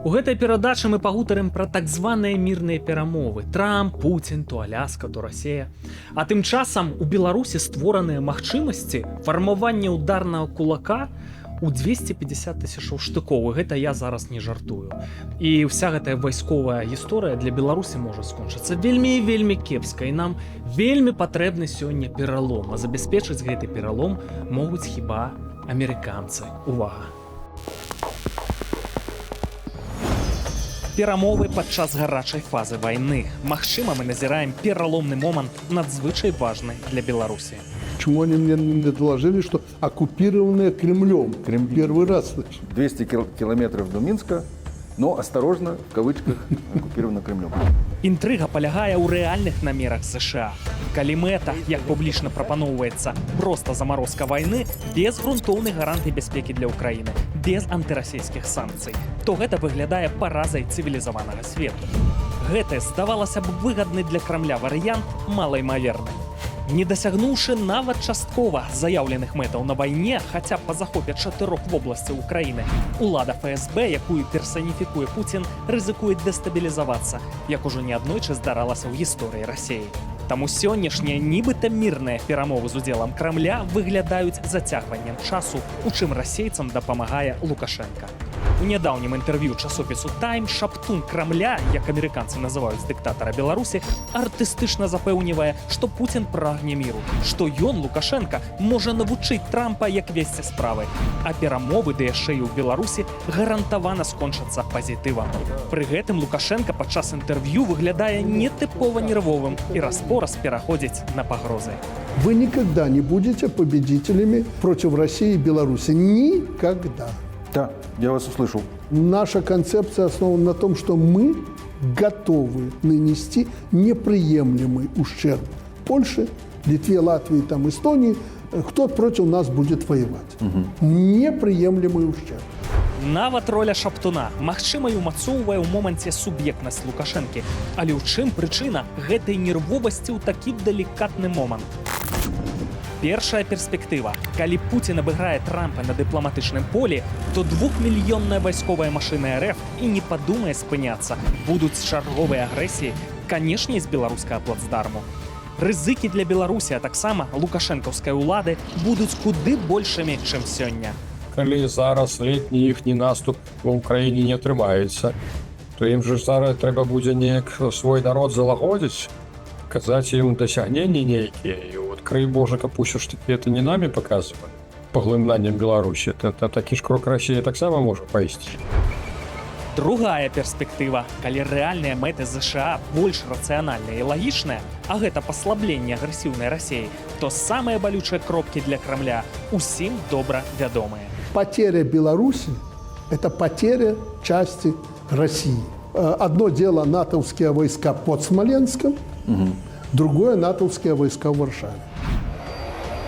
У гэтай перадачы мы пагутарым пра так званыя мірныя перамовы. Трамп, Пуцін, то Аляска, то Расія. А тым часам у Беларусі створаныя магчымасці фармавання ударнага кулака у 250 тысячаў штыкоў. І гэта я зараз не жартую. І вся гэтая вайсковая гісторыя для Беларусі можа скончыцца вельмі і вельмі кепска. І нам вельмі патрэбны сёння пералом. А забяспечыць гэты пералом могуць хіба амерыканцы. Увага! Перамовы падчас гарачай фазы вайны. Магчыма, мы назіраем пераломны момант надзвычай важны для Беларусі. Почему они мне доложили, что оккупированные Кремлем? Первый раз слышу. 200 километров до Минска, но осторожно, в кавычках, оккупировано Кремлем. Інтрыга палягае ў рэальных намерах США. Калі мэта, як публічна прапаноўваецца, проста замарозка вайны без грунтоўнай гарантый бяспекі для ўкраіны, без антырасійскіх санкцый, то гэта выглядае паразай цывілізаванага свету. Гэты, здавалася б, выгадны для Крамля варыянт малаймаверны. Не дасягнуўшы нават часткова заяўленых мэтаў на вайне, хаця б па захопе 4 вобласцяў Украіны, улада ФСБ, якую персаніфікуе Пуцін, рызыкуе дэстабілізавацца, як ужо неаднойчы здаралася ў гісторыі Расіі. Таму сённяшнія нібыта мірныя перамовы з удзелам Крамля выглядаюць зацягваннем часу, у чым расейцам дапамагае Лукашенка. У нядаўнім інтэрв'ю часопісу «Тайм» шаптун Крамля, як амерыканцы называюць дыктатара Беларусі, артыстычна запэўнівае, што Пуцін прагне міру, што ён, Лукашенка, можа навучыць Трампа, як весці справы. А перамовы, ды яшчэ і ў Беларусі, гарантавана скончацца пазітывам. Пры гэтым Лукашенка падчас інтэрв'ю выглядае нетыпова нервовым і раз-пораз пераходзіць на пагрозы. Вы никогда не будете победителями против России и Беларуси. Никогда. Да, я вас услышал. Наша концепция основана на том, что мы готовы нанести неприемлемый ущерб Польше, Литве, Латвии, там, Эстонии, кто против нас будет воевать. Неприемлемый ущерб. Нават роля шаптуна, магчыма, і ўмацоўвае ў моманце суб'ектнасць Лукашэнкі. Але ў чым прычына гэтай нервовасці ў такі далікатны момант? Першая перспектыва. Калі Пуцін абыграе Трампа на дыпламатычным полі, то 2-мільённая вайсковая машына РФ і не падумае спыняцца. Будуць чарговыя агрэсіі, канешне, з беларускага плацдарму. Рызыкі для Беларусі, а таксама лукашэнкаўскай улады будуць куды большымі, чым сёння. Калі зараз летні іхні наступ ва ўкраіне не атрымаецца, то ім же зараз трэба будзе неяк свой народ залагодзіць, казаць ім дасягненні нейкія. І от край Божа, каб усё ж такі это не намі паказвае паглынаннем Беларусі. Такі ж крок Расія таксама можа пайсці. Другая перспектыва. Калі рэальныя мэты ЗША больш рацыянальныя і лагічныя, а гэта паслабленне агрэсіўнай Расіі, то самыя балючыя кропкі для Крамля усім добра вядомыя. Потеря Беларуси – это потеря части России. Одно дело натовские войска под Смоленском, другое натовские войска в Варшаве.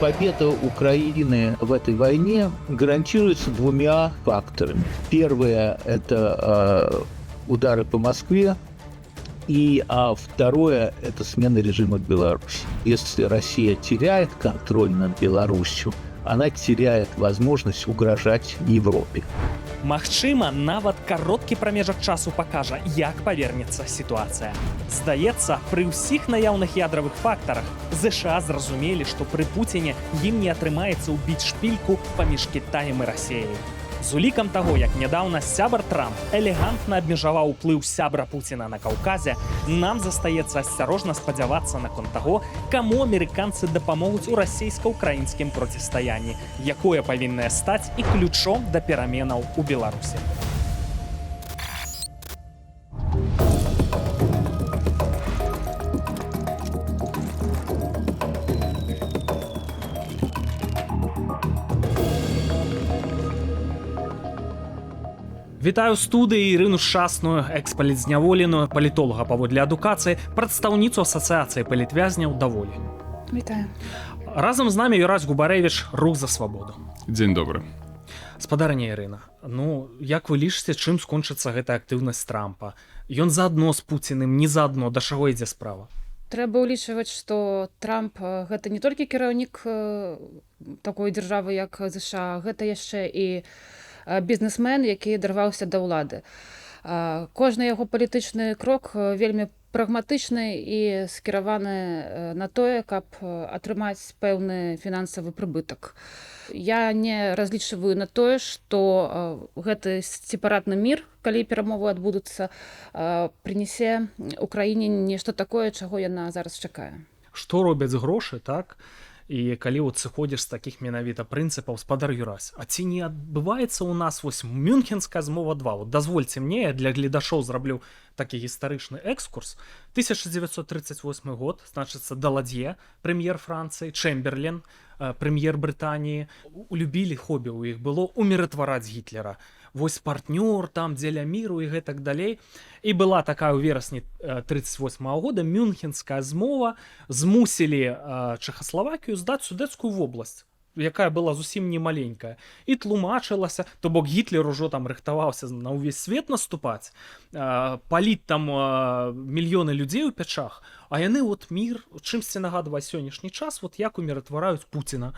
Победа Украины в этой войне гарантируется двумя факторами. Первое – это удары по Москве, а второе – это смена режима в Беларуси. Если Россия теряет контроль над Беларусью, она теряет возможность угрожать Европе. Магчыма, нават кароткі прамежак часу пакажа, як павернецца сітуацыя. Здаецца, пры ўсіх наяўных ядравых фактарах ЗША зразумелі, што пры Пуціне ім не атрымаецца ўбіць шпільку паміж Кітаем і Расіяй. З улікам таго, як нядаўна сябар Трамп элегантна абмежаваў уплыў сябра Пуціна на Каўказе, нам застаецца асцярожна спадзявацца наконт таго, каму амерыканцы дапамогуць у расійска-ўкраінскім процістаянні, якое павіннае стаць і ключом да пераменаў у Беларусі. Вітаю ў студыі Ірыну Шчасную, экс-палітзняволеную, палітолага паводле адукацыі, прадстаўніцу асацыяцыі палітвязняў «Даволі». Вітаю. Разам з намі Юрась Губарэвіч, Рух за свабоду. Дзень добры. Спадарня Ірына, як вы лічыце, чым скончыцца гэта актыўнасць Трампа? Ён заадно з Пуціним, не заадно, да чаго ідзе справа? Трэба ўлічваць, што Трамп гэта не толькі кіраўнік такой дзяржавы, як ЗША, гэта яшчэ і бізнесмен, які дарваўся да ўлады. Кожны яго палітычны крок вельмі прагматычны і скіраваны на тое, каб атрымаць пэўны фінансавы прыбытак. Я не разлічваю на тое, што гэты сепаратны мір, калі перамовы адбудуцца, прынясе Украіне нешта такое, чаго яна зараз чакае. Што робяць грошы, так? І калі от сыходзіш з такіх менавіта прынцыпаў, спадар Юрась, а ці не адбываецца ў нас вось Мюнхенская змова 2? Вот дазвольце мне, я для гледашоў зраблю такі гістарычны экскурс. 1938 год, значыцца, Даладье, прэм'ер Францыі, Чэмберлен, прэм'ер Брытаніі, любілі хобі ў іх было уміратвараць Гітлера. Вось партнёр там дзеля міру і гэтак далей. І была такая ў верасні 1938 года Мюнхенская змова, змусілі Чэхаславакію здаць Судэцкую вобласць, якая была зусім не маленькая. І тлумачылася, то бок Гітлер ужо там рыхтаваўся на ўвесь свет наступаць, паліць там мільёны людзей у пячах, а яны от мір, чымсьці нагадвае сённяшні час, вот як уміратвараюць Пуціна.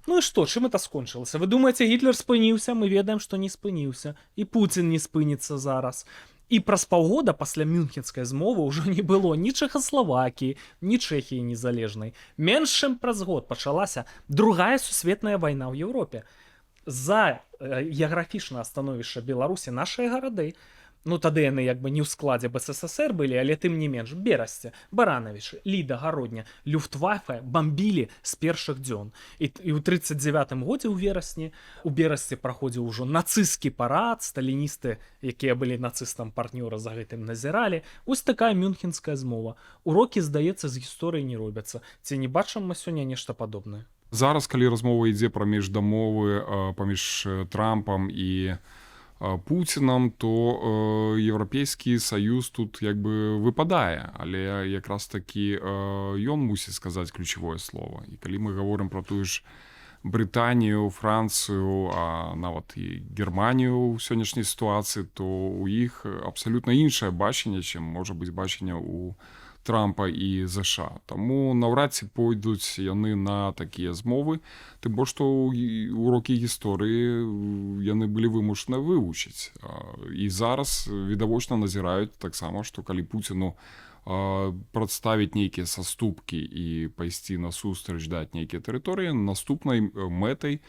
Ну і што, чым это скончылася? Вы думаеце, Гітлер спыніўся? Мы ведаем, што не спыніўся. І Пуцін не спыніцца зараз. І праз паўгода пасля Мюнхенскай змовы ўжо не было ні Чэхаславакіі, ні Чэхіі незалежнай. Менш чым праз год пачалася Другая сусветная вайна ў Еўропе. За геаграфічнае становішча Беларусі нашыя гарады, ну тады яны як бы не ў складзе БССР былі, але тым не менш, Берасце, Баранавіч, Ліда, Гародня, Люфтваффе бамбілі з першых дзён. І ў 1939 годзе ў верасні у Берасці праходзіў ужо нацысцкі парад, сталіністы, якія былі нацыстам партнёра, за гэтым назіралі. Вось такая Мюнхенская змова. Урокі, здаецца, з гісторыі не робяцца. Ці не бачым мы сёння нешта падобнае? Зараз, калі размова ідзе пра міждамовы паміж Трампам і Пуцінам, то Еўрапейскі саюз тут як бы выпадае, але якраз такі ён мусіць сказаць ключавое слово. І калі мы гаворым пра тую ж Брытанію, Францыю, а нават і Германію ў сённяшняй сітуацыі, то у іх абсалютна іншае бачанне, чым можа быць бачанне ў Трампа і ЗША. Таму наўрад ці пойдуць яны на такія змовы, тым больш што урокі гісторыі яны былі вымушаны вывучыць. І зараз відавочна назіраюць таксама, што калі Пуціну прадставіць нейкія саступкі і пайсці насустрач даць нейкія тэрыторыі, наступнай мэтай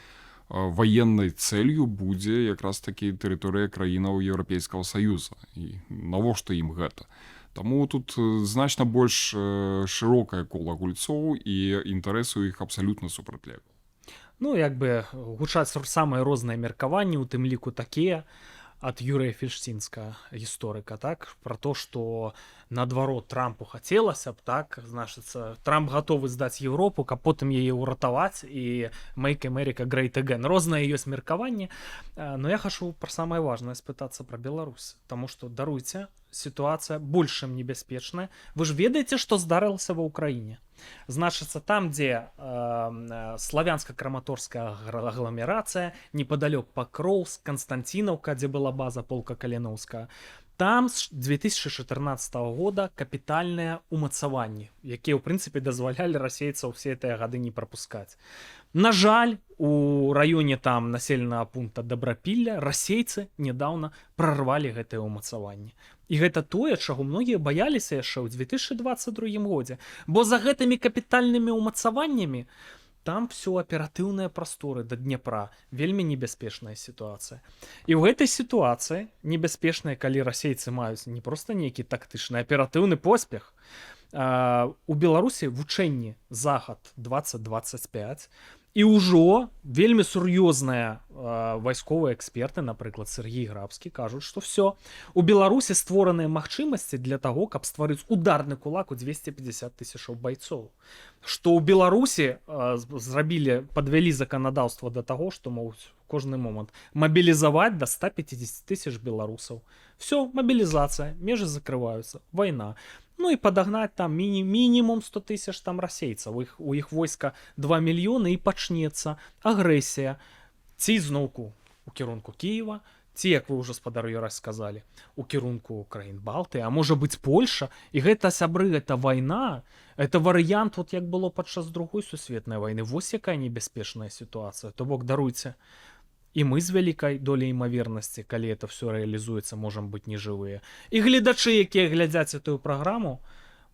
ваеннай цэлью будзе якраз такі тэрыторыя краінаў Еўрапейскага саюза. І навошта ім гэта? Таму тут значна больш шырокае кола гульцоў і інтарэсы ў іх абсалютна супрацьлеглыя. Ну, як бы гучаць самыя розныя меркаванні, у тым ліку такія ад Юрыя Фельштінска, гісторыка, так, пра то, што наадварот Трампу хацелася б, так, значыцца, Трамп гатовы здаць Еўропу, каб потым яе ўратаваць і Make America Great Again. Розныя ёсць меркаванні, но я хачу пра самае важнае спытацца пра Беларусь, таму што, даруйце, сітуацыя больш чым небяспечная. Вы ж ведаеце, што здарылася ва ўкраіне? Значыцца, там, дзе славянска-краматорская агламерацыя, непадалёк Пакроўск, Канстанцінаўка, дзе была база полка Каліноўская, там з 2014 года капітальныя умацаванні, якія, ў прынцыпе, дазвалялі расейцаў усе гэтыя гады не прапускаць. На жаль, у раёне там населенага пункта Дабрапілля расейцы нядаўна прарвалі гэтыя умацаванні. І гэта тое, чаго многія баяліся яшчэ ў 2022 годзе, бо за гэтымі капітальнымі умацаваннямі там все аператыўныя прасторы да Днепра, вельмі небяспечная сітуацыя. І ў гэтай сітуацыі небяспечная, калі расейцы маюць не проста нейкі тактычны, аператыўны поспех. У Беларусі вучэнні Захад 2025, і ўжо вельмі сур'ёзныя вайсковыя эксперты, напрыклад, Сергій Грабскі, кажуць, што все, у Беларусі створаныя магчымасці для таго, каб стварыць ударны кулак у 250 тысячаў байцоў. Што ў Беларусі зрабілі, падвялі заканадаўства да таго, што могуць кожны момант мабілізаваць да 150 тысяч беларусаў. Все, мабілізацыя, межы закрываюцца, вайна. Ну і падагнаць там мінімум 100 тысяч там расейцаў. У іх войска 2 мільёны і пачнецца агрэсія. Ці зноўку у кірунку Кіева, ці, як вы ўжо, спадар Юрась, сказалі, у кірунку краін Балтыі, а можа быць Польша. І гэта, сябры, гэта вайна, это варыянт, вот як было падчас Другой сусветнай вайны. Вось якая небяспечная сітуацыя. То бок, даруйце, І мы з вялікай доляй імавернасці, калі это все рэалізуецца, можам быць нежывыя. І гледачы, якія глядзяць эту праграму,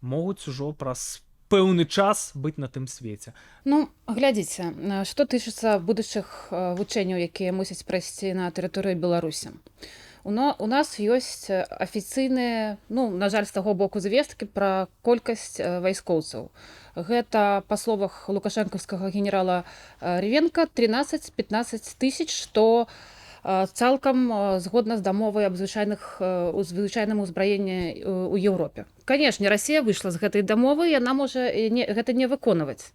могуць ужо праз пэўны час быць на тым свеце. Ну, глядзіце, што тычыцца будучых вучэнняў, якія мусяць прайсці на тэрыторыі Беларусі. У нас ёсць афіцыйныя, ну, на жаль, з таго боку звесткі пра колькасць вайскоўцаў. Гэта, па словах лукашэнкаўскага генерала Ревенка, 13-15 тысяч, што цалкам згодна з дамовай аб звычайным узбраенні ў Еўропе. Канешне, Расія выйшла з гэтай дамовы, яна можа гэта не выконваць.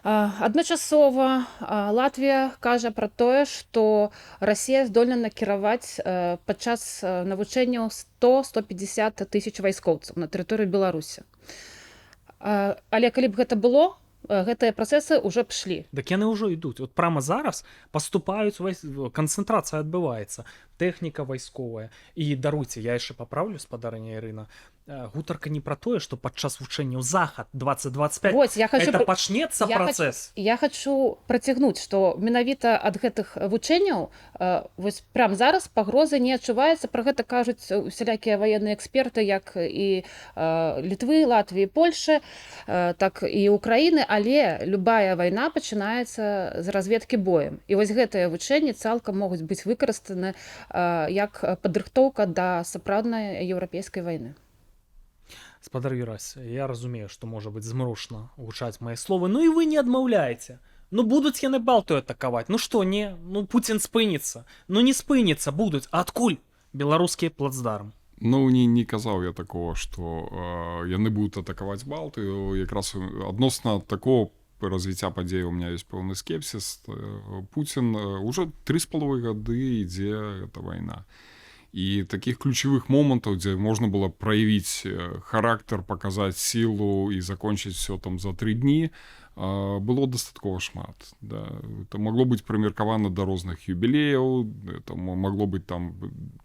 Адначасова Латвія кажа пра тое, што Расія здольна накіраваць падчас навучэнняў 100-150 тысяч вайскоўцаў на тэрыторыі Беларусі. Але калі б гэта было, гэтыя працэсы ўжо б шлі. Дык яны ўжо ідуць. От прямо зараз паступаюць, канцэнтрацыя адбываецца, тэхніка вайсковая. І даруйце, я яшчэ паправлю, спадарыня Ірына, гутарка не пра тое, што падчас вучэнняў захад 2025 это пачнецца працэс. Я хочу працягнуць, што менавіта ад гэтых вучэнняў вось прям зараз пагрозы не адчуваецца. Пра гэта кажуць усялякія ваенныя эксперты, як і Літвы, Латвіі, Польшы, так і Украіны, але любая вайна пачынаецца з разведкі боем. І вось гэтыя вучэнні цалкам могуць быць выкарыстаны як падрыхтоўка да сапраўднай еўрапейскай вайны. Спадар Юрась, я разумею, што можа быць змрушна гучаць мае словы, ну і вы не адмаўляеце. Ну будуць яны Балтыю атакаваць, ну што, не, ну Пуцін спыніцца, ну не спыніцца, будуць, а адкуль беларускі плацдарм? Ну, не казаў я такого, што яны будуць атакаваць Балтыю, якраз адносна такого развіцця падзей у меня ёсць пэўны скепсіс. Пуцін ўжо 3,5 гады ідзе эта вайна. І таких ключевых момантаў, дзе можна было праявіць характар, паказаць сілу і закончыць все там за 3 дні, было дастаткова шмат. Да. Это могло быць прымеркавана да розных юбілеяў, это могло быць там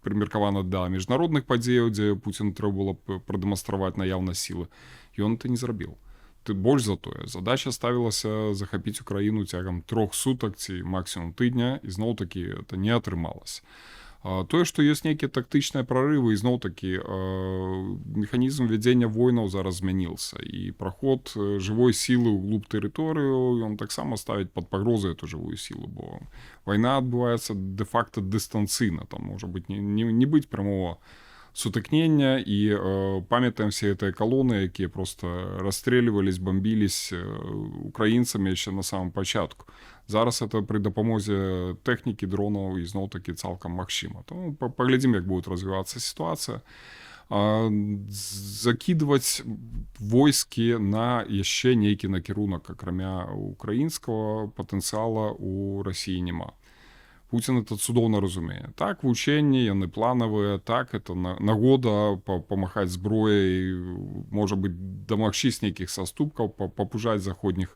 прымеркавана да міжнародных падзеяў, дзе Пуцін трэба было прадэманстраваць наяўнасць сілы. Ён это не зрабіў. Больш за тое, задача ставілася захапіць Украіну цягам 3 сутак ці максімум тыдня, і зноў-такі это не атрымалася. Тое, што ёсць нейкія тактычныя прарывы, і зноў-такі механізм вядзення войнаў зараз змяніўся. І праход жывой сілы ў глуб тэрыторыю, ён таксама ставіць пад пагрозу эту жывую сілу, бо вайна адбываецца дэ-факта дыстанцыйна, там можа быць не быць прамого сутыкнення, і памятаем все гэтыя калоны, якія просто расстрэльвались, бомбілись украінцамі яшчэ на самом пачатку. Зараз это пры дапамозе тэхнікі, дронаў і зноў-такі цалкам магчыма. Тому паглядзім, як будзе развівацца сітуацыя. Закідваць войскі на яшчэ нейкі накірунак, акрамя украінскага патэнцыяла у Расіі няма. Пуцін это цудоўна разумее. Так, вучэнні, яны планавыя, так, это нагода памахаць зброяй, можа быць, дамагчыся нейкіх саступкаў, папужаць заходніх,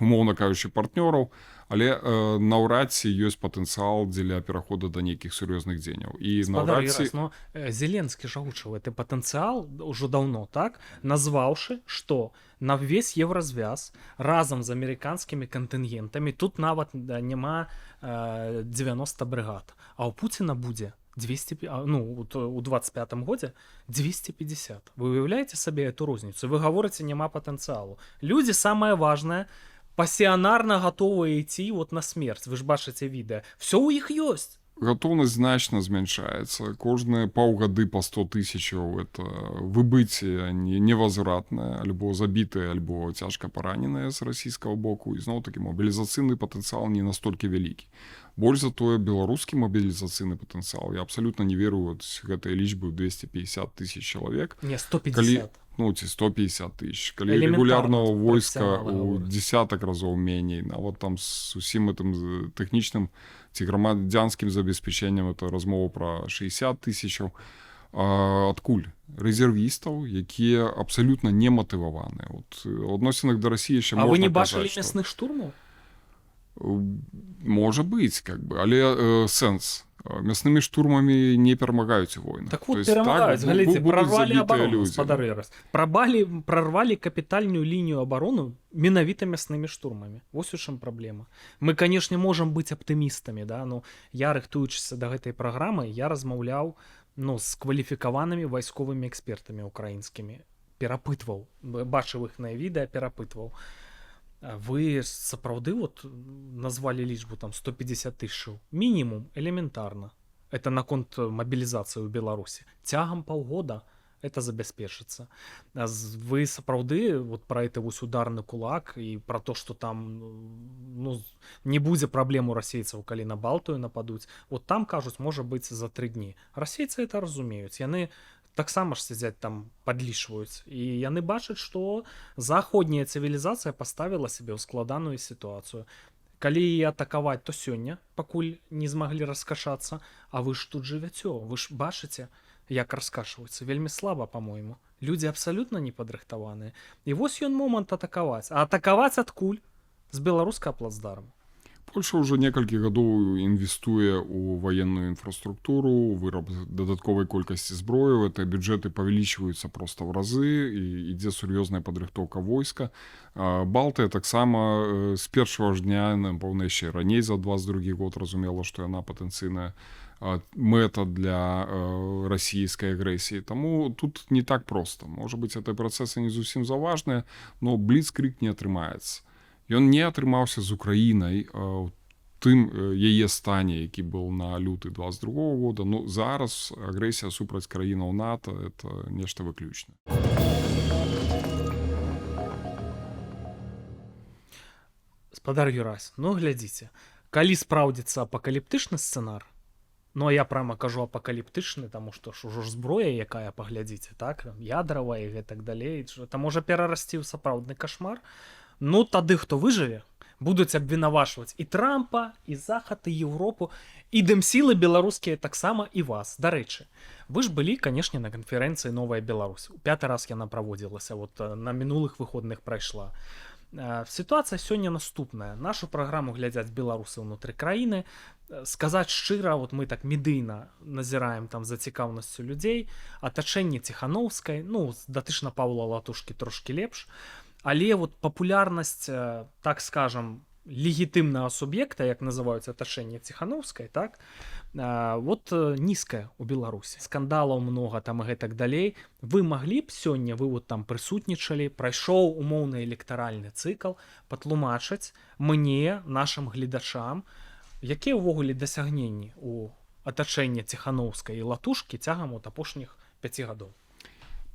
умоўна кажучы, партнёраў, але наўрад ці ёсць патэнцыял дзеля перахода да нейкіх сур'ёзных дзеянняў. І наўрад ці... Зеленскі ж агучыў гэты патэнцыял ўжо даўно, так, назваўшы, што на ўвесь еўразвяз разам з амерыканскімі кантынгентамі тут нават няма 90 брыгад, а ў Пуціна будзе 200, ну, у 25-м годзе 250. Вы уяўляеце сабе эту розніцу? Вы гаворыце, няма патэнцыялу. Людзі, самае важнае, пасіянарна гатовыя ісці вот на смерць. Вы ж бачыце відэа. Всё ў іх ёсць. Гатоўнасць значна змяншаецца. Кожныя паўгады па 100 тысячаў это выбыцце невозвратнае, альбо забітыя, альбо цяжка параненыя з расійскага боку. І зноў-такі мобілізацыйны патэнцыял не настолькі вялікі. Больш за тое, беларускі мобілізацыйны патэнцыял. Я абсалютна не веру вот гэтай лічбы ў 250 тысяч чалавек. Не, 150. Калі, ну, ці 150 тысяч. Калі регулярного войска у десятак разоў меней, нават там з усім гэтым тэхнічным ці грамадзянскім забеспячэннем, это размова пра 60 тысячаў. Адкуль? Рэзервістаў, якія абсалютна не матываваныя. Вот, у адносінах да Расіі яшчэ можна казаць, вы не бачылі мясных штурмаў? Можа быць, как бы, але сэнс. Мясными штурмами не перамагаюць войны. Так вот, То есть перамагаюць, глядзіце, будуць прорвали забітыя оборону, людзі. спадар Эрас. Прорвали капітальную лінію обороны менавіта мяснымі штурмамі. Вось у чым праблема. Мы, канешне, можам быць аптымістамі, да? Ну, я, рыхтуючыся да гэтай праграмы, я размаўляў з кваліфікаванымі вайсковымі экспертамі украінскімі. Перапытваў, бачыў іхнае відэа, перапытваў. Вы сапраўды назвалі лічбу там 150 тысяч мінімум элементарна. Это наконт мобілізацыі ў Беларусі. Цягам паўгода это забяспечыцца. Вы сапраўды пра это ударны кулак і пра то, што там не будзе праблем у расейцаў, калі на Балтыю нападуць. Там кажуць, можа быць за 3 дні. Расейцы это разумеюць. Яны таксама ж сядзяць там, падлічваюць. І яны бачаць, што заходняя цывілізацыя паставіла сябе ў складаную сітуацыю. Калі і атакаваць, то сёння, пакуль не змаглі раскашацца, а вы ж тут жывяце, вы ж бачыце, як раскашваюцца. Вельмі слаба, па-мойму. Людзі абсалютна не падрыхтаваныя. І вось ён момант атакаваць. А атакаваць адкуль? З беларускага плацдарма. Польша ўжо некалькі гадоў інвестуе ў ваенную інфраструктуру, выраб дадатковай колькасці зброі, это бюджэты павялічваюцца проста ў разы, і ідзе сур'ёзная падрыхтоўка войска. Балтыя таксама з першага ж дня, напэўна, яшчэ раней за 22 год разумела, што яна патэнцыйная мэта для расійскай агрэсіі. Таму тут не так проста. Можа быць, гэтыя працэсы не зусім заважныя, но бліцкрыг не атрымаецца. Ён не атрымаўся з Украінай у тым яе стане, які быў на люты 22 года. Ну, зараз агрэсія супраць краінаў НАТО – это нешта выключнае. Спадар Юрась, глядзіце, калі спраўдзіцца апакаліптычны сцэнар, а я прямо кажу апакаліптычны, таму што ж ужо ж зброя, якая, паглядзіце, так, ядравая і гэтак далей, это можа перарасці ў сапраўдны кашмар. Тады, хто выжыве, будуць абвінавачваць і Трампа, і Захад, і Еўропу, і дэмсілы беларускія таксама і вас. Дарэчы, вы ж былі, канешне, на канферэнцыі «Новая Беларусь». У 5-й раз яна праводзілася, на мінулых выходных прайшла. Сітуацыя сёння наступная. Нашу праграму глядзяць беларусы ўнутры краіны. Сказаць шчыра, мы так медыйна назіраем там за цікаўнасцю людзей. Атачэнне Ціханаўскай, датычна Паўла Латушкі трошкі лепш. Але папулярнасць, так скажам, легітымнага суб'екта, як называюць атачэнне Ціханаўскай, так, нізкая ў Беларусі. Скандалаў многа там і гэтак далей. Вы маглі б сёння, вы там прысутнічалі, прайшоў умоўны электаральны цыкл, патлумачыць мне, нашым гледачам, якія ўвогуле дасягненні ў атачэнні Ціханаўскай і Латушкі цягам апошніх 5 гадоў?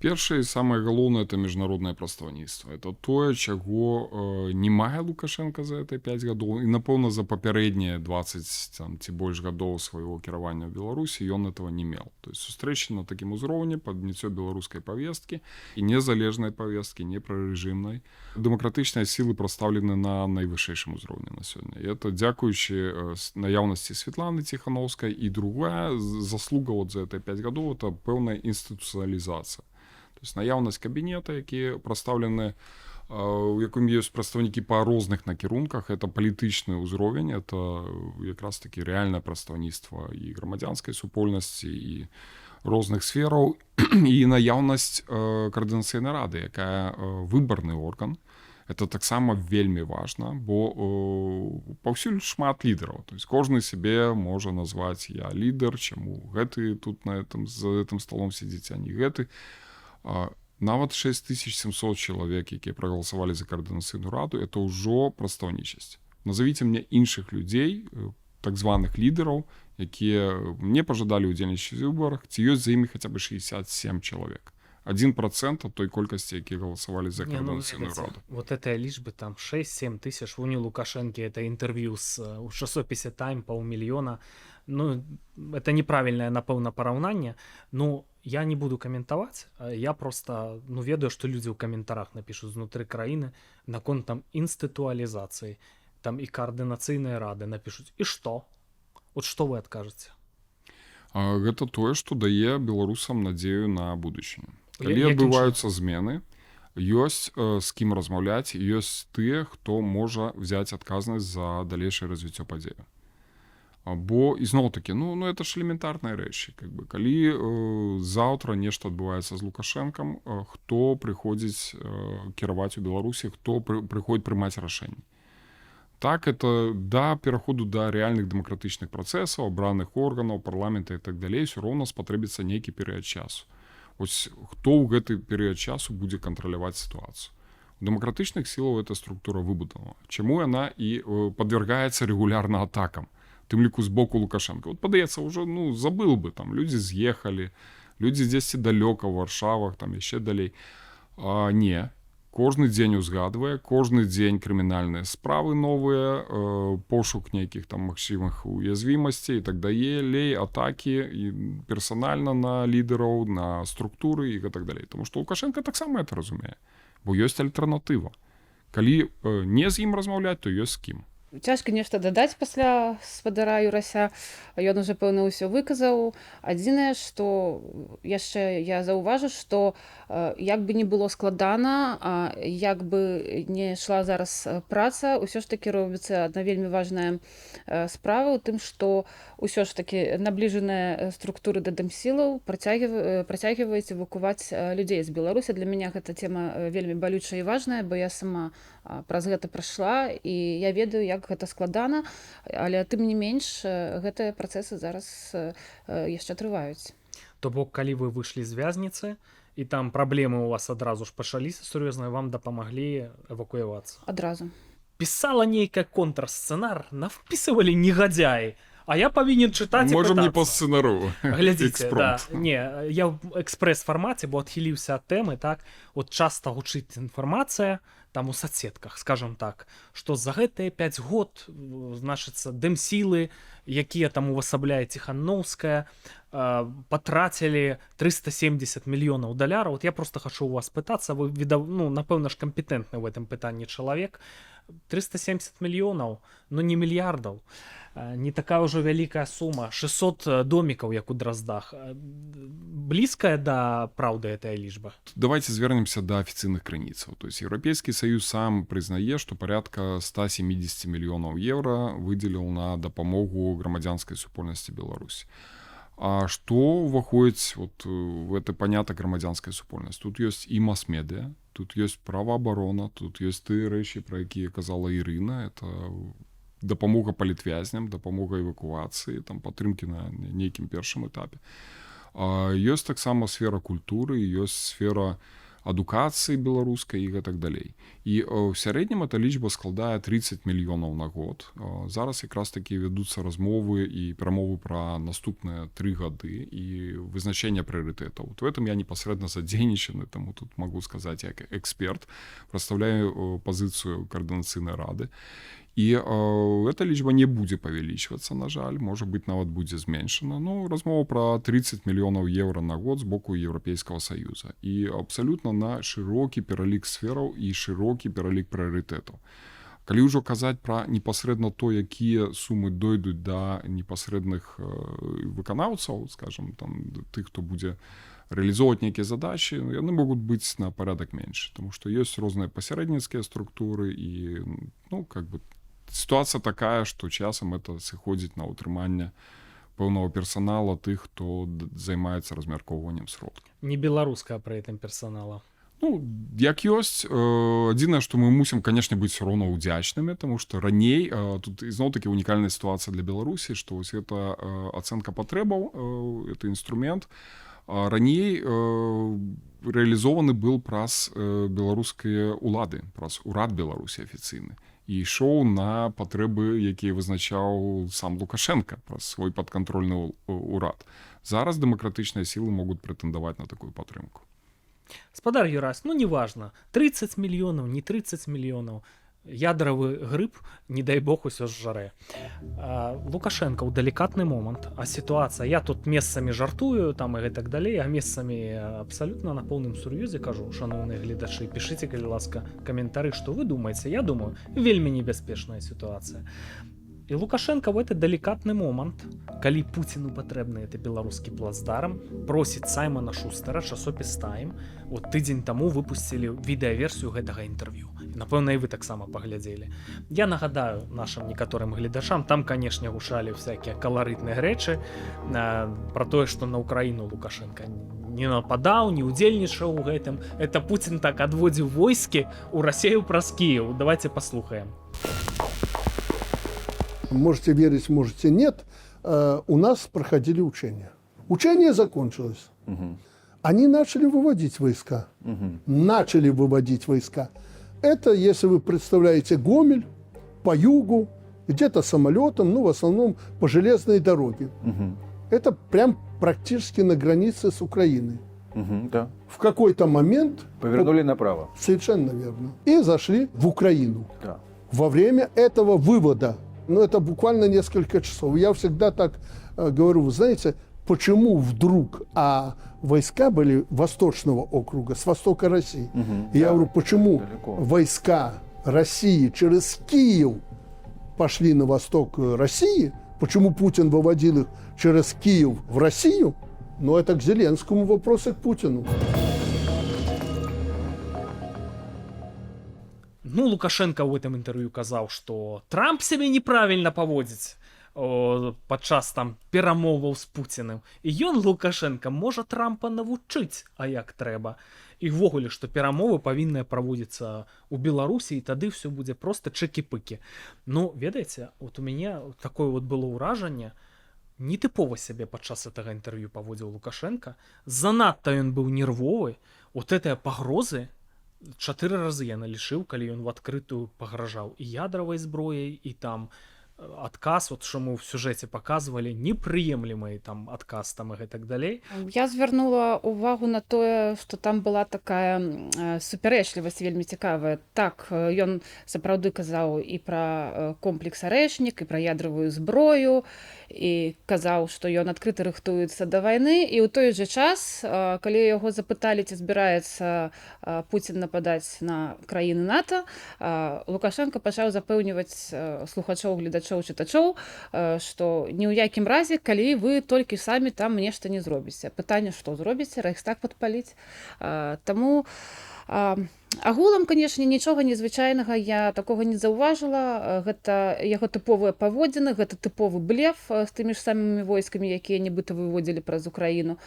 Першае і самае галоўнае – это міжнароднае прадстаўніцтва. Это тое, чаго не мае Лукашенка за гэтыя 5 гадоў. І, напэўна, за папярэднія 20 ці больш гадоў свайго кіравання ў Беларусі ён этого не меў. То есть сустрэчы на такім узроўні, падняццё беларускай павесткі і незалежнай павесткі, не прарэжымнай. Дэмакратычныя сілы прадстаўлены на найвышэйшым узроўні на сёння. І это дзякуючы наяўнасці Светланы Ціханаўскай. І другая заслуга за гэтыя 5 гадоў – это пэўная інстытуцыялізацыя. Наяўнасць кабінета, які прадстаўлены, у якім ёсць прадстаўнікі па розных накірунках, это палітычны ўзровень, это якраз такі рэальнае прадстаўніцтва і грамадзянскай супольнасці, і розных сфераў, і наяўнасць каардынацыйнай рады, якая выбарны орган. Это таксама вельмі важна, бо паўсюль шмат лідараў. То есть кожны сябе можа назваць «я лідар», чаму гэты тут за гэтым столом сядзіць, а не гэты. Нават 6700 чалавек, якія прагаласавалі за каардынацыйную раду, это ўжо прадстаўнічасць. Назовіце мне іншых людзей, так званых лідараў, якія не пажадалі ўдзельнічаць у выбарах, ці ёсць за імі хаця бы 67 чалавек. 1% ад той колькасці, якія галасавалі за каардынацыйную раду. Вот этой лічбы там 6-7 тысяч. У Лукашэнкі это інтэрв'ю ў часопісе «Тайм» 500 000. Это неправільнае, напэўна, параўнанне. Я не буду каментаваць. Я просто ведаю, што людзі ў каментарах напішуць знутры краіны наконт там інстытуалізацыі, там і каардынацыйнай рады напішуць. І што? Што вы адкажаце? Гэта тое, што дае беларусам надзею на будучыню. Калі адбываюцца змены, ёсць з кім размаўляць, ёсць тыя, хто можа взяць адказнасць за далейшае развіццё падзею. Бо ізноў-такі это ж элементарныя рэчы, как бы калі заўтра нешта адбываецца з Лукашэнкам, хто прыходзіць кіраваць у Беларусі, хто прыходзіць прымаць рашэнні. Так, это да пераходу да рэальных дэмакратычных працэсаў, абраных органаў, парламента і так далей, ўсё роўна спатрэбіцца нейкі перыяд часу. Вось хто ў гэты перыяд часу будзе кантраляваць сітуацыю. У дэмакратычных сілаў эта структура выбудавана. Чаму яна і падвяргаецца рэгулярна атакам, тым ліку з боку Лукашэнка. Вот падаецца, ўжо забыл бы, там людзі з'ехалі, людзі дзесьці далёка ў Варшавах, там яшчэ далей. Не. Кожны дзень узгадвае, кожны дзень крымінальныя справы новыя, пошук нейкіх там магчымых уязвімасцей і так далей, атакі і персанальна на лідараў, на структуры і так далей. Таму што Лукашенко таксама это разумее, бо ёсць альтэрнатыва. Калі не з ім размаўляць, то ёсць з кім. Цяжка нешта дадаць пасля спадара Юрася, ён уже пэўна ўсё выказаў. Адзінае, што яшчэ я заўважу, што як бы не было складана, як бы не ішла зараз праца, ўсё ж такі робіцца адна вельмі важная справа ў тым, што ўсё ж такі набліжаныя структуры да дэмсілаў працягваюць эвакуваць людзей з Беларусі. Для мяне гэта тема вельмі балючая і важная, бо я сама праз гэта прайшла, і я ведаю, як гэта складана, але тым не менш гэтыя працэсы зараз яшчэ трываюць. То бок, калі вы выйшлі з вязніцы, і там праблемы у вас адразу ж пачаліся сур'ёзныя, вам дапамаглі эвакуявацца? Адразу. Пісала нейкі контрсцэнар, навпісывалі негадзяі, а я павінен чытаць і Можам не пытацца. па сцэнару. Глядзіце, да. Не, я ў экспрэс-фармаце, бо адхіліўся ад тэмы, так? От часта гучыць інфармацыя, там у соцсетках, скажем так, што за гэтыя 5 год, значыцца, дэмсілы, якія там увасабляе Ціхановская, патрацілі 370 мільёнаў $. Вот я просто хочу у вас пытацца, вы, напэўна ж, кампетэнтны в этом пытанні чалавек. 370 мільёнаў, не мільярдаў. Не такая ўжо вялікая сума. 600 домікаў, як у Дроздах. Блізкая да праўды гэтая лічба? Давайте звернемся да афіцыйных крыніцаў. То есть Еўрапейскі Саюз сам прызнае, што парядка 170 мільёнаў еўра выдзеліў на дапамогу грамадзянскай супольнасці Беларусі. А што ўваходзіць в это панятак грамадзянскай супольнасці? Тут ёсць і мас-медыа, тут ёсць праваабарона, тут ёсць тыя рэчы, пра якія казала Ірына, это дапамога палітвязням, дапамога эвакуацыі, там падтрымкі на нейкім першым этапе. Ёсць таксама сфера культуры, ёсць сфера адукацыі беларускай і гэтак далей. І ў сярэднім эта лічба складае 30 мільёнаў на год. Зараз якраз такі вядуцца размовы і перамовы пра наступныя 3 гады і вызначэнне прыярытэтаў. В этом я непасрэдна задзейнічаны, таму тут магу сказаць як эксперт, прадстаўляю пазіцыю каардынацыйнай рады. І эта лічба не будзе павялічвацца, на жаль, можа быць, нават будзе зменшана. Размова пра 30 мільёнаў еўра на год з боку Еўрапейскага Саюза. І абсалютна на шырокі пералік сфераў і шырокі пералік прыярытэтаў. Калі ўжо казаць пра непасрэдна то, якія сумы дойдуць да непасрэдных выканаўцаў, скажам, там, тых, хто будзе рэалізоўваць нейкія задачы, яны могуць быць на парадак менш, тому што ёсць розныя пасярэдніцкія структуры і, сітуацыя такая, што часам это сыходзіць на ўтрыманне пэўнага персанала тых, хто займаецца размяркоўваннем сродкаў. Не беларуская пры гэтым персанала. Як ёсць, адзінае, што мы мусім, канешне, быць ўсё роўна ўдзячнымі, таму што раней, тут ізноў-такі унікальная сітуацыя для Беларусі, што вось гэта ацэнка патрэбаў, это інструмент, раней рэалізованы был праз беларускія ўлады, праз урад Беларусі афіцыйны. І ішоў на патрэбы, якія вызначаў сам Лукашенко праз свой падкантрольны ўрад. Зараз дэмакратычныя сілы могуць прэтэндаваць на такую падтрымку. Спадар Юрась, неважна, 30 мільёнаў, не 30 мільёнаў. Ядравы грыб, не дай бог, усё зжарэ. Лукашенко ў далікатны момант, а сітуацыя, я тут месцамі жартую, там і гэтак далей, а месцамі абсалютна на поўным сур'ёзе кажу, шаноўныя гледачы, пішыце, калі ласка, каментары, што вы думаеце. Я думаю, вельмі небяспечная сітуацыя. І Лукашенко в этот делікатны момант, калі Пуціну патрэбны это беларускі плацдарм, просіць Саймона Шустера, часопіс Time, от тыдзень таму выпусцілі відэаверсію гэтага інтэрв'ю. Напэўна, і вы таксама паглядзелі. Я нагадаю нашим некаторым гледачам, там, канешне, гушалі всякія каларытныя рэчы пра тое, што на Украіну Лукашенко не нападаў, не удзельнічаў у гэтым. Это Пуцін так адводзіў войскі ў Расею праз Кіеў. Давайте паслухаем. Можете верить, можете нет, у нас проходили учения. Учение закончилось. Они начали выводить войска. Начали выводить войска. Это, если вы представляете, Гомель по югу, где-то самолетом, ну, в основном по железной дороге. Это прям практически на границе с Украиной. Да. В какой-то момент... Повернули направо. Совершенно верно. И зашли в Украину. Да. Во время этого вывода, ну, это буквально несколько часов. Я всегда так говорю, вы знаете, почему вдруг, войска были Восточного округа, с востока России. И я говорю, почему войска России через Киев пошли на восток России, почему Путин выводил их через Киев в Россию, но это к Зеленскому вопрос и к Путину. Ну, Лукашенко в этом интервью казаў, што Трамп сябе неправільна паводзіць падчас там перамоваў з Пуціним. І ён, Лукашенко, можа Трампа навучыць, а як трэба. І ввогуле, што перамовы павінныя праводзіцца ў Беларусі, і тады все будзе просто чыкі-пыкі. Ну, ведаеце, вот у мяне такое вот было ўражанне, нетыпова сябе падчас гэтага інтэрв'ю паводзіў Лукашенко. Занадта ён быў нервовы. Вот гэтыя пагрозы 4 разы я налічыў, калі ён в адкрытую пагражаў і ядравай зброяй, і там адказ, вот што мы ў сюжэце паказвалі, непрыемлемы там адказ там і гэтак далей. Я звярнула увагу на тое, што там была такая супярэчлівасць вельмі цікавая. Так, ён сапраўды казаў і пра комплекс Арэшнік, і пра ядравую зброю, і казаў, што ён адкрыта рыхтуецца да вайны, і ў той жа час, калі яго запыталі, ці збіраецца Пуцін нападаць на краіны НАТО, Лукашенко пачаў запэўніваць слухачоў, гледачоў, чытачоў, што ні ў якім разе, калі вы толькі самі там нешта не зробіце. Пытанне, што зробіце, Рэйхстаг падпаліць. Таму агулам, канешне, нічога незвычайнага я такога не заўважыла. Гэта яго тыповыя паводзіны, гэта тыповы блеф з тымі ж самымі войскамі, якія нібыта выводзілі праз Украіну.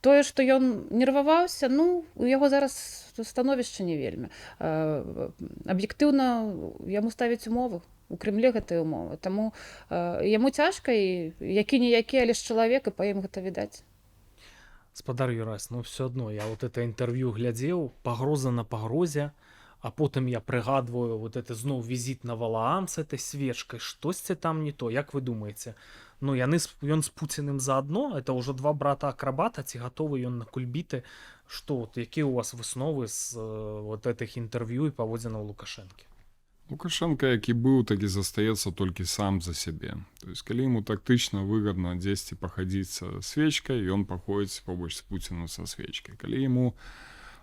Тое, што ён нерваваўся, ну, у яго зараз становішча не вельмі. Аб'ектыўна яму ставяць умовы. У Крымле гэтыя умовы. Таму яму цяжка, і які-ніякі, але ж чалавек, і па ім гэта відаць. Спадар Юрась, ну все одно, я вот это интервью глядзеў, пагроза на пагрозе, а потым я прыгадваю вот это зноў візіт на Валаам с этой свечкой, штосьці там не то, як вы думаеце? Ну, ён з Пуціным заадно, это ўжо два брата-акрабата, ці гатовы ён на кульбіты? Што, вот, якія у вас высновы з вот этих інтэрв'ю і паводзінаў Лукашэнкі? Лукашенко, як і быў, так і застаецца толькі сам за сябе. То есть, калі ему тактычна выгодна дзесьці пахадзіць са свечкай, ён паходзіць побач з Пуціным са свечкай. Калі ему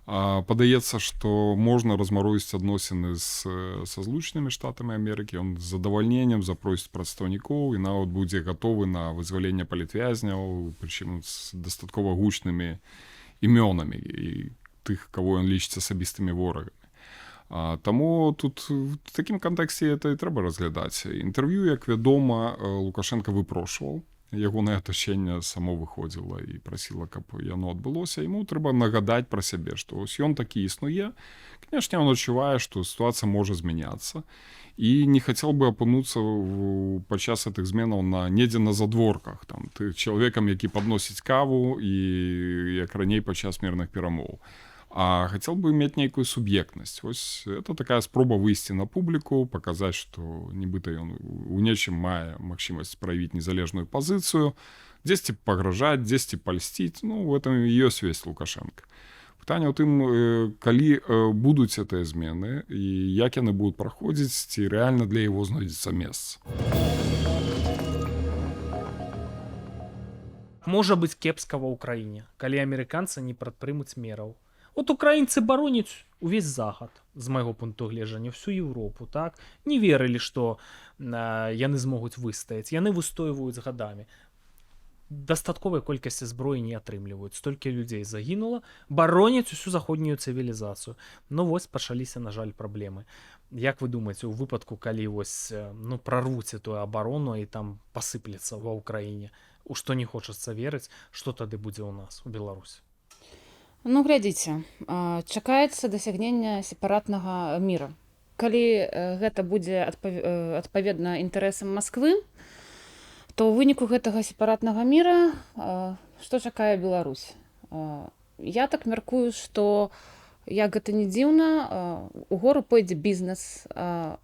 падаецца, што можна размарозіць адносіны са Злучанымі Штатамі Амерыкі, ён з задавальненнем запросіць прадстаўнікоў і нават будзе гатовы на вызваленне палітвязняў, прычым з дастаткова гучнымі імёнамі і тых, каго ён лічыць асабістымі ворагамі. Таму тут в такім кантэксце это і трэба разглядаць. Інтэрв'ю, як вядома, Лукашенко выпрошваў. Ягонае атачэнне само выходзіла і прасіла, каб яно адбылося. Яму трэба нагадаць пра сябе, што ён такі існуе. Канешне, он адчувае, што сітуацыя можа змяняцца. І не хацеў бы апынуцца падчас гэтых зменаў недзе на задворках. Там, чалавекам, які падносіць каву і як раней падчас мірных перамоў. А хацеў бы мець нейкую суб'ектнасць. Вось это такая спроба выйсці на публіку, паказаць, што нібыта ён у нечым мае магчымасць праявіць незалежную пазіцыю, дзесьці пагражаць, дзесьці пальсціць. Ну, в этом і ёсць увесь Лукашенко. Пытанне ў тым, калі будуць гэтыя змены і як яны будуць праходзіць, ці рэальна для яго знойдзецца месца. Можа быць кепска ва ўкраіне, калі амерыканцы не прадпрымуць мераў. От украінцы бароняць увесь захад, з майго пункту гледжання, всю Еўропу, так? Не верылі, што яны змогуць выстаяць. Яны выстойваюць гадамі. Дастатковай колькасці зброі не атрымліваюць. Столькі людзей загінула, бароняць усю заходнюю цывілізацыю. Ну вось пачаліся, на жаль, праблемы. Як вы думаеце, у выпадку, калі вось, ну, прарвуць эту абарону і там пасыплецца ва ўкраіне, у што не хочацца верыць, што тады будзе ў нас, у Беларусі? Ну, глядзіце, чакаецца дасягнення сепаратнага міра. Калі гэта будзе адпаведна інтарэсам Масквы, то ў выніку гэтага сепаратнага міра што чакае Беларусь? Я так мяркую, што, як гэта не дзіўна, у гору пойдзе бізнес,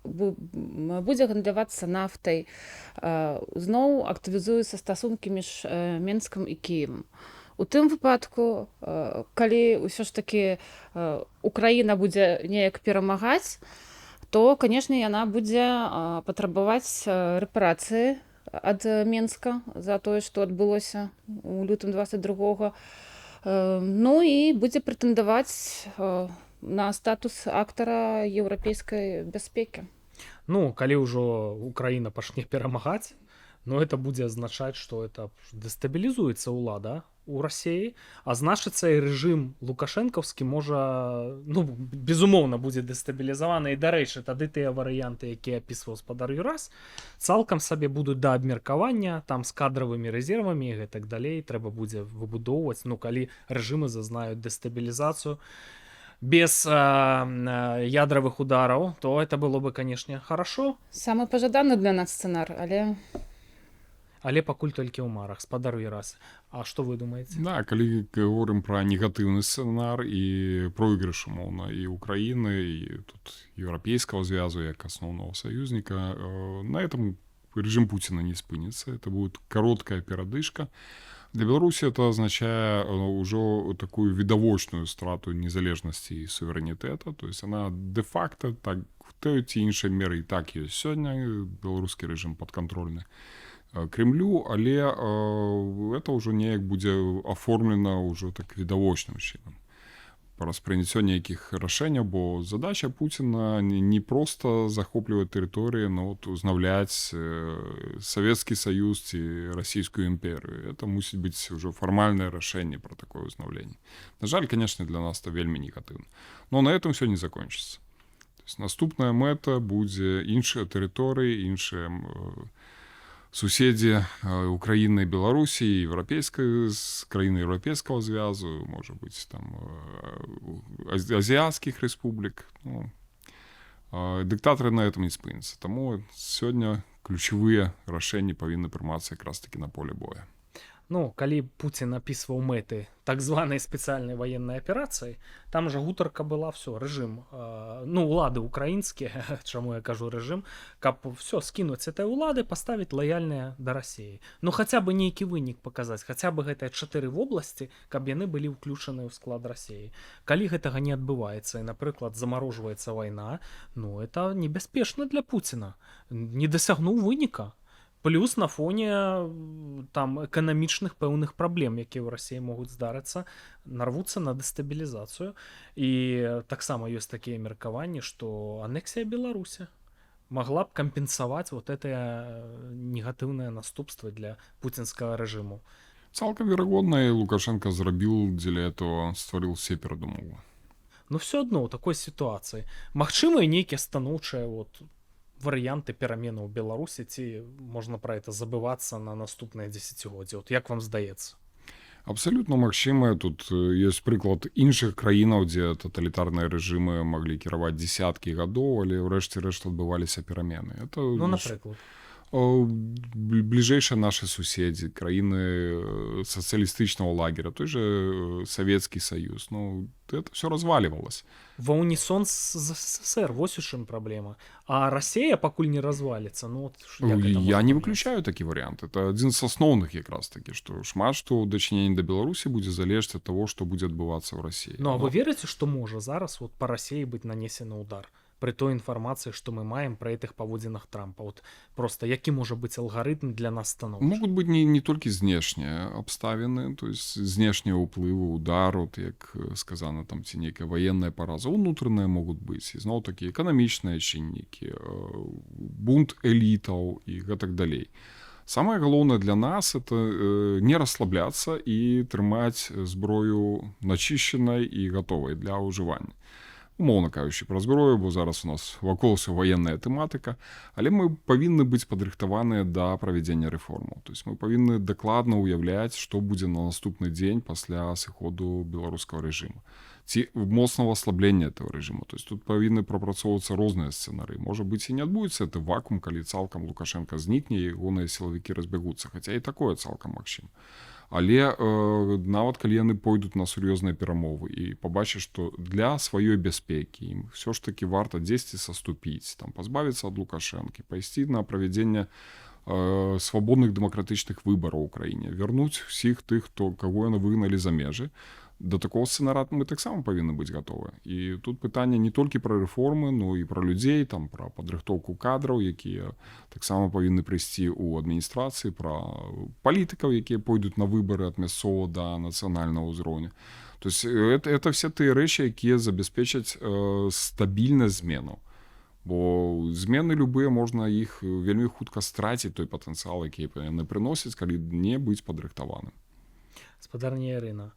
будзе гандлявацца нафтай, зноў актывізуюцца стасункі між Менскам і Кіевам. У тым выпадку, калі ўсё ж такі Украіна будзе неяк перамагаць, то, канешне, яна будзе патрабаваць рэпарацыі ад Менска за тое, што адбылося ў лютым 22-го. Ну і будзе прэтэндаваць на статус актара еўрапейскай бяспекі. Ну, калі ўжо Украіна пачне перамагаць, ну, это будзе азначаць, што это дэстабілізуецца ўлада у Расіі, а значыцца і рэжым лукашэнкаўскі можа, ну, безумоўна, будзе дэстабілізаваны. І, дарэчы, тады тыя варыянты, якія апісваў спадар Юрас, цалкам сабе будуць да абмеркавання, там з кадравымі рэзервамі і гэтак далей трэба будзе выбудоўваць, ну, калі рэжымы зазнаюць дэстабілізацыю без ядравых удараў, то это было бы, канешне, хорошо. Самы пажаданы для нас сцэнар, Але пакуль толькі ў марах, спадар Юрас. А што вы думаеце? Да, калі говорим пра негатыўны сцэнар і пройгрыш, умоўна, і Украіны, і тут еўрапейскага звязу як асноўнага саюзніка, на этом режим Путина не спынится. Это будет короткая перадышка. Для Беларуси это означает уже такую видовочную страту незалежности и суверенитета. То есть она де-факто, так, ці іншыя меры і так ёсць сёння, беларускі рэжым падкантрольны Кремлю, але это ўжо неяк будзе аформлена ўжо так відавочным чынам па распрыняццё нейкіх рашэнняў, бо задача Пуціна не проста захопліваць тэрыторыі, но вот узнаўляць Савецкі Саюз ці Расійскую імперыю. Это мусіць быць ўжо фармальнае рашэнне пра такое ўзнаўленне. На жаль, конечно, для нас это вельмі негатыўна. Но на этом всё не закончится. То есть наступная мэта будзе іншыя тэрыторыі, іншыя суседзі Украіны і Беларусі, еўрапейскай краіны еўрапейскага звязу, можа быць там азіяцкіх рэспублік. Ну, дыктатары на этом не спыняцца. Таму сёння ключавыя рашэнні павінны прымацца якраз такі на поле боя. Ну, калі Пуцін апісваў мэты так званай спецыяльнай ваеннай аперацыі, там жа гутарка была, все, рэжым, ну, улады украінскія, чаму я кажу рэжым, каб все скінуць этой улады, паставіць лаяльныя да Расіі. Ну, хаця бы нейкі вынік паказаць, хаця бы гэтыя 4 вобласці, каб яны былі ўключаныя ў склад Расіі. Калі гэтага не адбываецца і, напрыклад, замарожваецца вайна, ну, это небяспечна для Пуціна. Не дасягнуў выніка. Плюс на фоне там эканамічных пэўных праблем, якія ў Расіі могуць здарыцца, нарвуцца на дэстабілізацыю. І таксама ёсць такія меркаванні, што анексія Беларусі магла б кампенсаваць вот гэтыя негатыўныя наступствы для пуцінскага рэжыму. Цалкам верагодна, і Лукашенко зрабіў дзеля этого, стварыў все перадумовы. Ну все адно ў такой сітуацыі. Магчыма, і нейкія станоўчыя варыянты пераменаў у Беларусі, ці можна пра это забывацца на наступныя дзесяцігоддзі. От як вам здаецца? Абсалютна магчыма. Тут ёсць прыклад іншых краінаў, дзе таталітарныя рэжымы маглі кіраваць дзесяткі гадоў, але ўрэшце рэшт адбываліся перамены. Это, ну, напрыклад. Бліжэйшыя нашы суседзі, краіны сацыялістычнага лагера, той же Савецкі Саюз. Ну, это все разваливалось. Ва унісон з СССР, вось у чым праблема. А Расія пакуль не разваліцца. Ну, я не выключаю такі варыянт. Это адзін з асноўных якраз такі, што шмат што ў дачыненні да Беларусі будзе залежаць ад таго, што будзе адбывацца ў Расіі. Ну, а вы верыце, што можа зараз па Расіі быць нанесены ўдар? пры той інфармацыі, што мы маем пра гэтых паводзінах Трампа? Вот просто які можа быць алгарытм для нас станоўчы? Могут быть не только знешнія абставіны, то есть знешнія ўплывы, удар, от як сказано, там ці нейкая военная параза, унутраныя могуць быць, і зноў такі эканамічныя чыннікі, бунт элітаў і гэтак далей. Самое галоўнае для нас это не расслабляцца і трымаць зброю начышчанай і гатовай для ўжывання. Умоўна кажучы пра зброю, бо зараз у нас вакол ўсё военная тэматыка, але мы павінны быць падрыхтаваныя да правядзення рэформаў. То есть мы павінны дакладна ўяўляць, што будзе на наступны дзень пасля сыходу беларускага рэжыму. Ці моцнага аслаблення этого рэжыму. То есть тут павінны прапрацоўвацца розныя сцэнары. Можа быць і не адбудзецца это вакуум, калі цалкам Лукашенко знікне і ягоныя сілавікі разбягуцца, хаця і такое цалкам магчыма. Але нават калі яны пойдуць на сур'ёзныя перамовы і пабачаць, што для сваёй бяспекі ім ўсё ж такі варта дзесьці саступіць, там пазбавіцца ад Лукашэнкі, пайсці на правядзенне свабодных дэмакратычных выбараў у краіне, вярнуць усіх тых, каго яны выгналі за межы, да такого сцэнара мы таксама павінны быць гатовыя. І тут пытанне не толькі пра рэформы, но і пра людзей, там пра падрыхтоўку кадраў, якія таксама павінны прыйсці ў адміністрацыі, пра палітыкаў, якія пойдуць на выбары ад мясцовага да нацыянальнага ўзроўня. То есть это все тыя рэчы, якія забяспечаць стабільнасць зменаў. Бо змены любыя можна іх вельмі хутка страціць той патэнцыял, які яны прыносяць, калі не быць падрыхтаваным. Гаспадарня Ірына,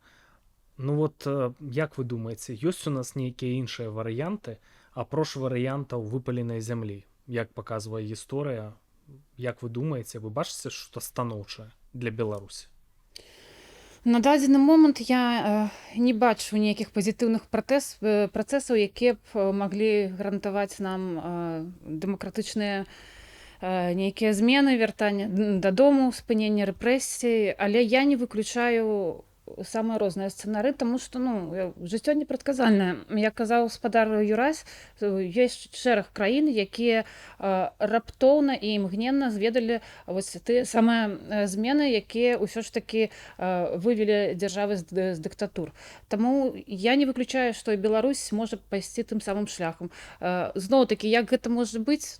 ну вот як вы думаеце, ёсць у нас нейкія іншыя варыянты апроч варыянтаў выпаленай зямлі? Як паказвае гісторыя, як вы думаеце, вы бачыце што станоўчае для Беларусі? На дадзены момант я не бачу нейкіх пазітыўных працэсаў, якія б маглі гарантаваць нам дэмакратычныя нейкія змены, вяртанне дадому, спыненне рэпрэсій, але я не выключаю самыя розныя сцэнары, таму што жыццё непрадказальнае. Як казаў гаспадар Юрась, ёсць шэраг краін, якія раптоўна і імгненна зведалі вось тыя самыя змены, якія ўсё ж такі вывелі дзяржавы з дыктатур. Таму я не выключаю, што і Беларусь можа пайсці тым самым шляхам. Зноў-такі, як гэта можа быць?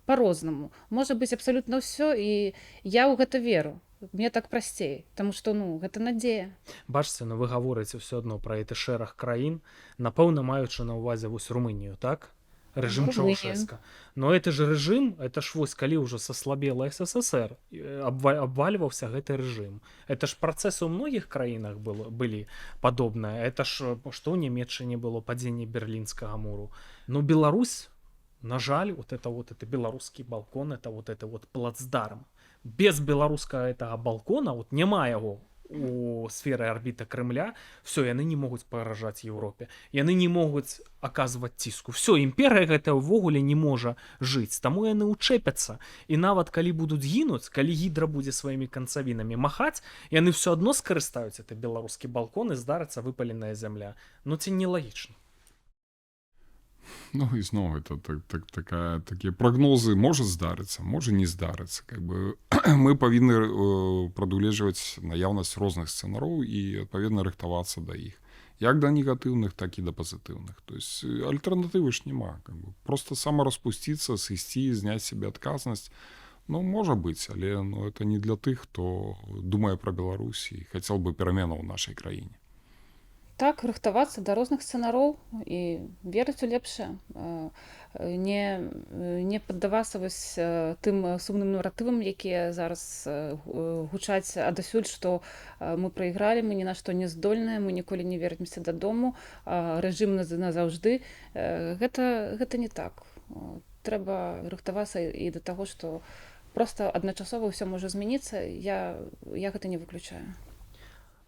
Па-рознаму. Можа быць абсалютна ўсё, і я ў гэта веру. Мне так прасцей, таму што гэта надзея. Бачце, вы гаворыце ўсё адно пра гэты шэраг краін, напэўна, маючы на ўвазе вось Румынію, так? Рэжым Чаўшэска. Но это же рэжым, это ж вось калі ўжо саслабела СССР, абвальваўся гэты рэжым. Это ж працэсы ў многіх краінах былі падобныя. Это ж што ў Нямецчыне было падзенне Берлінскага муру. Но Беларусь, на жаль, это беларускі балкон, это плацдарм. Без беларускага гэтага балкона няма яго у сферы арбіта Крымля, все, яны не могуць паражаць Еўропе, яны не могуць аказваць ціску. Все, імперыя гэта ўвогуле не можа жыць, таму яны ўчэпяцца, і нават калі будуць гінуць, калі гідра будзе сваімі канцавінамі махаць, яны все адно скарыстаюць это беларускі балкон і здарыцца выпаленая зямля. Ці не лагічна? Ну і зноў это такія прагнозы можа здарыцца, можа не здарыцца. Мы павінны прадугледжваць наяўнасць розных сцэнароў і адпаведна рыхтавацца да іх. Як да негатыўных, так і да пазітыўных. То есть альтэрнатывы ж няма. Просто самараспусціцца, сысці, зняць сябе адказнасць. Можа быць, але это не для тых, хто думае пра Беларусь і хацеў бы пераменаў у нашай краіне. Так, рыхтавацца да розных сцэнароў і верыць у лепшае. Не паддавацца тым сумным наратывам, якія зараз гучаць адасюль, што мы прайгралі, мы ні на што не здольныя, мы ніколі не вернемся дадому, рэжым назаўжды. Гэта не так. Трэба рыхтавацца і да таго, што проста адначасова ўсё можа змяніцца. Я гэта не выключаю.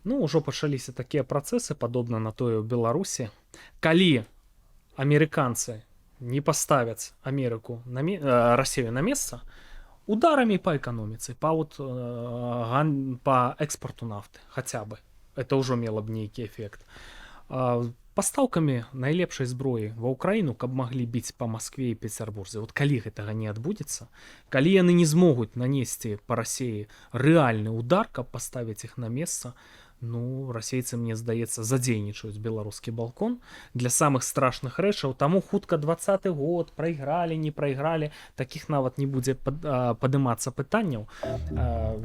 Ужо пачаліся такія працэсы, падобна на тое ў Беларусі. Калі амерыканцы не паставяць Расію на месца, ударамі па эканоміцы, па экспарту нафты, хаця бы. Это ўжо мела б нейкі эфект. Пастаўкамі найлепшай зброі ва ўкраіну, каб маглі біць па Маскве і Пецярбурзе. Калі гэтага не адбудзецца, калі яны не змогуць нанесці па Расіі рэальны удар, каб паставіць іх на месца, ну, расейцы, мне здаецца, задзейнічаюць беларускі балкон для самых страшных рэчаў, таму хутка 20-й год, прайгралі, не прайгралі, такіх нават не будзе падымацца пытанняў.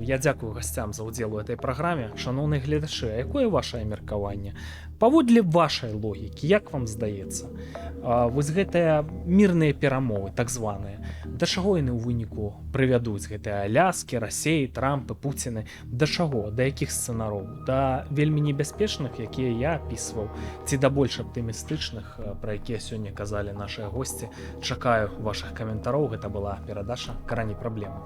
Я дзякую гасцям за ўдзел у этой праграме. Шаноўныя гледачы, а якое вашае меркаванне? Паводле вашай логікі, як вам здаецца, вось гэтыя мірныя перамовы, так званыя, да чаго яны ў выніку прывядуць? Гэтыя Аляскі, Расеі, Трампы, Пуціны, да чаго, да якіх сцэнароў? Да вельмі небяспечных, якія я апісваў, ці да больш аптымістычных, пра якія сёння казалі нашыя госці? Чакаю вашых каментароў. Гэта была перадача «Карані праблемы».